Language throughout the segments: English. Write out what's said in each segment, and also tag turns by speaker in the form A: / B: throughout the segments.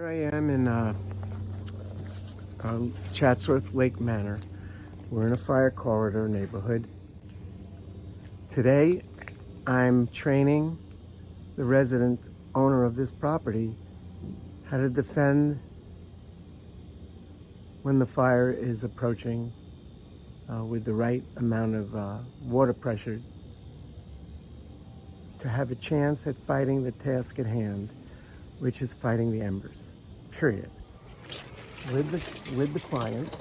A: I am in Chatsworth Lake Manor. We're in a fire corridor neighborhood. Today, I'm training the resident owner of this property how to defend when the fire is approaching with the right amount of water pressure to have a chance at fighting the task at hand, which is fighting the embers, period. With the client,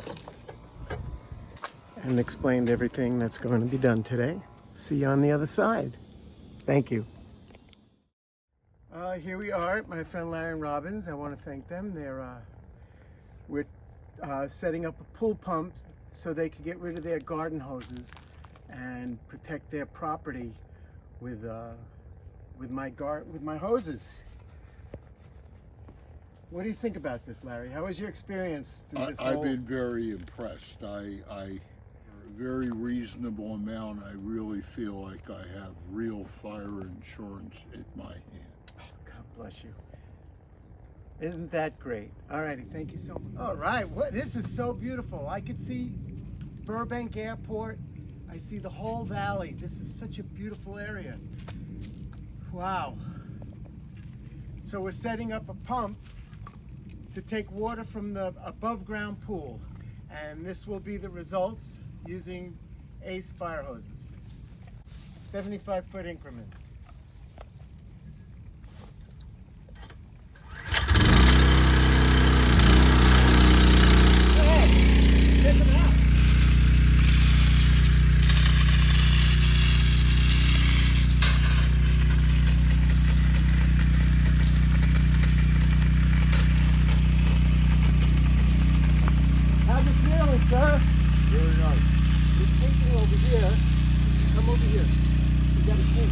A: and explained everything that's going to be done today. See you on the other side. Thank you. Here we are, my friend Larry and Robbins. I want to thank them. We're setting up a pool pump so they can get rid of their garden hoses and protect their property with my hoses. What do you think about this, Larry? How was your experience through this
B: I've been very impressed. Very reasonable amount. I really feel like I have real fire insurance in my hand.
A: Oh, God bless you. Isn't that great? All righty, thank you so much. All right, this is so beautiful. I could see Burbank Airport. I see the whole valley. This is such a beautiful area. Wow. So we're setting up a pump to take water from the above ground pool, and this will be the results using ACE fire hoses, 75-foot increments. Hey, check them out. How's it feeling, sir?
B: Very nice.
A: You're taking over here. Come over here. You got a take.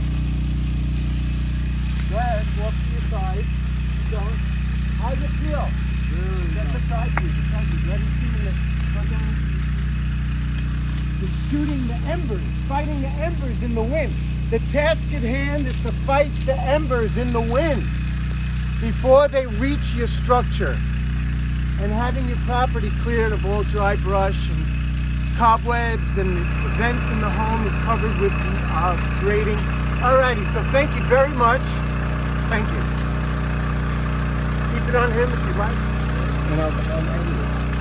A: Go ahead, walk to your side. Keep going. How's it feel?
B: Very
A: That's
B: nice.
A: beside you. You haven't seen the You're shooting the embers, fighting the embers in the wind. The task at hand is to fight the embers in the wind before they reach your structure. And having your property cleared of all dry brush and cobwebs and vents in the home is covered with grading. Alrighty, so thank you very much. Thank you. Keep it on him if you like.
B: And I'm editing.